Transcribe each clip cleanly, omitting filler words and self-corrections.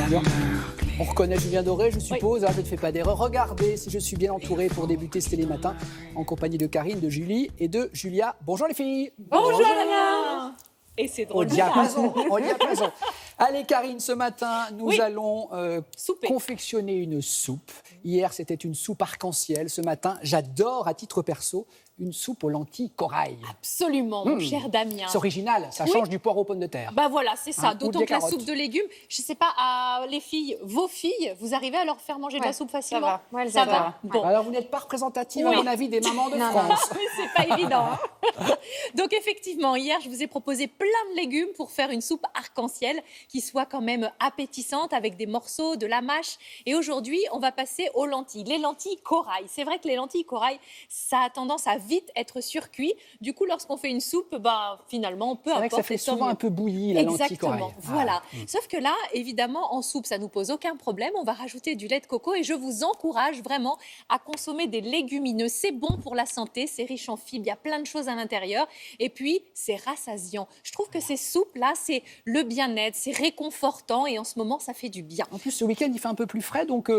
sûr. On reconnaît Julien Doré, je suppose, je ne fais pas d'erreur. Regardez si je suis bien entouré pour débuter ce télématin en compagnie de Karine, de Julie et de Julia. Bonjour les filles. Bonjour Alain. Et c'est drôle. Au diapason. Allez Karine, ce matin, nous allons confectionner une soupe. Hier, c'était une soupe arc-en-ciel. Ce matin, j'adore, à titre perso, une soupe aux lentilles corail. Absolument, mon cher Damien. C'est original, ça change du poireau aux pommes de terre. Bah voilà, c'est ça. D'autant que la carottes. soupe de légumes, je ne sais pas, les filles, vos filles, vous arrivez à leur faire manger de la soupe facilement? Ça va. Ouais, elles ça adorent. va. Bon. Alors, vous n'êtes pas représentative, à mon avis, des mamans de France. Mais c'est pas évident. Donc effectivement, hier, je vous ai proposé plein de légumes pour faire une soupe arc-en-ciel qui soit quand même appétissante avec des morceaux, de la mâche. Et aujourd'hui, on va passer aux lentilles. Les lentilles corail. C'est vrai que les lentilles corail, ça a tendance à vite être surcuit. Du coup, lorsqu'on fait une soupe, finalement, peu importe. C'est vrai que ça fait souvent un peu bouilli, la lentille corail. Exactement, voilà. Sauf que là, évidemment, en soupe, ça ne nous pose aucun problème. On va rajouter du lait de coco et je vous encourage vraiment à consommer des légumineux. C'est bon pour la santé, c'est riche en fibres, il y a plein de choses à l'intérieur. Et puis, c'est rassasiant. Je trouve que ces soupes-là, c'est le bien-être, c'est réconfortant et en ce moment, ça fait du bien. En plus, ce week-end, il fait un peu plus frais, donc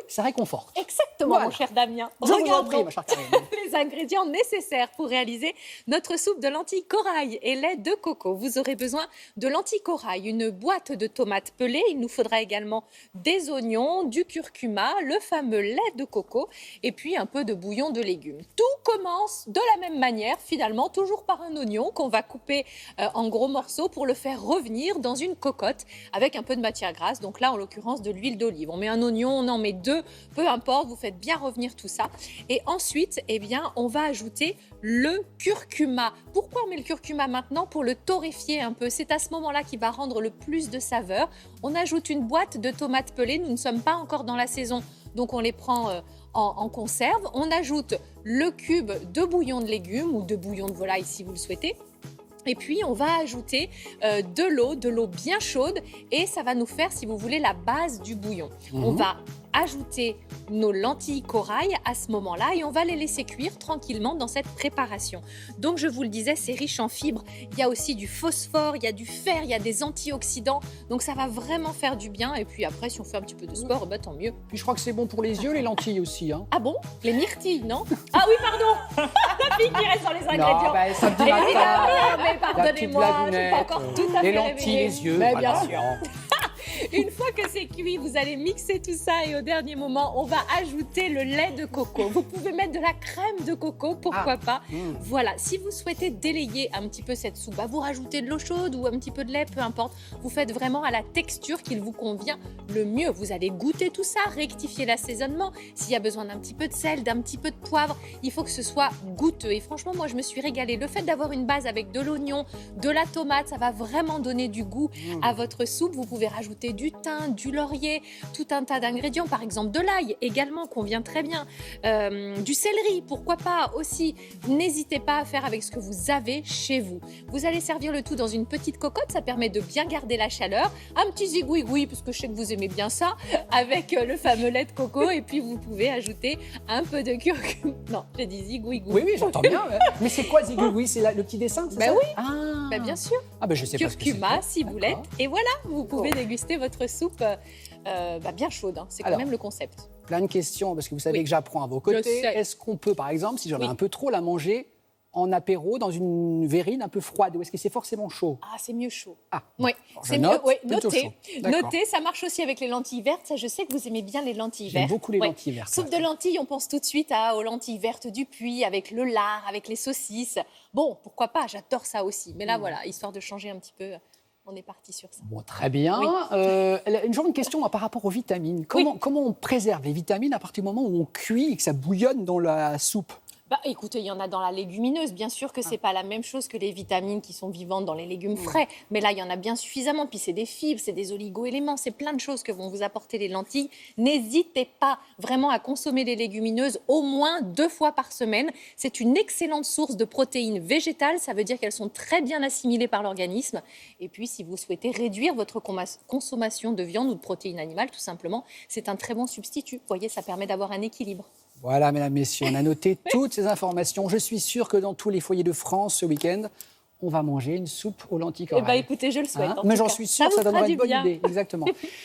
ça réconforte. Exactement, mon cher Damien. Je vous en prie, ma chère Karine. Les ingrédients nécessaires pour réaliser notre soupe de lentilles corail et lait de coco. Vous aurez besoin de lentilles corail, une boîte de tomates pelées. Il nous faudra également des oignons, du curcuma, le fameux lait de coco et puis un peu de bouillon de légumes. Tout commence de la même manière, finalement, toujours par un oignon qu'on va couper en gros morceaux pour le faire revenir dans une cocotte avec un peu de matière grasse. Donc là, en l'occurrence, de l'huile d'olive. On met un oignon, on en met deux, peu importe, vous faites bien revenir tout ça. Et ensuite, on va ajouter le curcuma. Pourquoi on met le curcuma maintenant? Pour le torréfier un peu. C'est à ce moment-là qu'il va rendre le plus de saveur. On ajoute une boîte de tomates pelées. Nous ne sommes pas encore dans la saison, donc on les prend en conserve. On ajoute le cube de bouillon de légumes ou de bouillon de volaille si vous le souhaitez. Et puis, on va ajouter de l'eau bien chaude et ça va nous faire, si vous voulez, la base du bouillon. On va ajouter nos lentilles corail à ce moment-là et on va les laisser cuire tranquillement dans cette préparation. Donc, je vous le disais, c'est riche en fibres. Il y a aussi du phosphore, il y a du fer, il y a des antioxydants. Donc, ça va vraiment faire du bien. Et puis après, si on fait un petit peu de sport, tant mieux. Puis je crois que c'est bon pour les yeux, les lentilles aussi. Hein. Ah bon? Les myrtilles, non? Ah oui, pardon. La fille qui reste dans les ingrédients. Non, samedi matin, évidemment, mais pardonnez-moi, je ne suis pas encore tout à fait les lentilles, réveillée. les yeux. Mais bien sûr. Une fois que c'est cuit, vous allez mixer tout ça et au dernier moment, on va ajouter le lait de coco. Vous pouvez mettre de la crème de coco, pourquoi pas. Voilà, si vous souhaitez délayer un petit peu cette soupe, vous rajoutez de l'eau chaude ou un petit peu de lait, peu importe. Vous faites vraiment à la texture qu'il vous convient le mieux. Vous allez goûter tout ça, rectifier l'assaisonnement. S'il y a besoin d'un petit peu de sel, d'un petit peu de poivre, il faut que ce soit goûteux. Et franchement, moi, je me suis régalée. Le fait d'avoir une base avec de l'oignon, de la tomate, ça va vraiment donner du goût à votre soupe. Vous pouvez rajouter du thym, du laurier, tout un tas d'ingrédients, par exemple de l'ail également, convient très bien, du céleri, pourquoi pas aussi. N'hésitez pas à faire avec ce que vous avez chez vous. Vous allez servir le tout dans une petite cocotte, ça permet de bien garder la chaleur, un petit zigouigoui, parce que je sais que vous aimez bien ça, avec le fameux lait de coco, et puis vous pouvez ajouter un peu de curcuma. Non, j'ai dit zigouigoui. Oui, j'entends bien. Mais c'est quoi zigouigoui? C'est le petit dessin, c'est ça? Oui, bien sûr. Je sais pas ce que Curcuma, c'est. ciboulette, et voilà, vous pouvez déguster votre soupe bien chaude. Hein. C'est quand même le concept. Plein de questions, parce que vous savez que j'apprends à vos côtés. Est-ce qu'on peut, par exemple, si j'en ai un peu trop, la manger en apéro dans une verrine un peu froide, ou est-ce que c'est forcément chaud? Ah, c'est mieux chaud. Ah, oui, c'est note, mieux. Oui, notez. Notez, ça marche aussi avec les lentilles vertes. Ça, je sais que vous aimez bien les lentilles vertes. J'aime beaucoup les lentilles vertes. Soupe de lentilles, on pense tout de suite aux lentilles vertes du Puy, avec le lard, avec les saucisses. Bon, pourquoi pas, j'adore ça aussi. Mais là, voilà, histoire de changer un petit peu, on est parti sur ça. Bon, très bien. Une question par rapport aux vitamines. Comment on préserve les vitamines à partir du moment où on cuit et que ça bouillonne dans la soupe? Écoutez, il y en a dans la légumineuse. Bien sûr que ce n'est pas la même chose que les vitamines qui sont vivantes dans les légumes frais. Mais là, il y en a bien suffisamment. Puis c'est des fibres, c'est des oligo-éléments, c'est plein de choses que vont vous apporter les lentilles. N'hésitez pas vraiment à consommer les légumineuses au moins 2 fois par semaine. C'est une excellente source de protéines végétales. Ça veut dire qu'elles sont très bien assimilées par l'organisme. Et puis, si vous souhaitez réduire votre consommation de viande ou de protéines animales, tout simplement, c'est un très bon substitut. Vous voyez, ça permet d'avoir un équilibre. Voilà, mesdames, messieurs, on a noté toutes ces informations. Je suis sûr que dans tous les foyers de France, ce week-end, on va manger une soupe aux lentilles corail. Écoutez, je le souhaite. Mais j'en suis sûr que ça donnera une bonne idée. Exactement.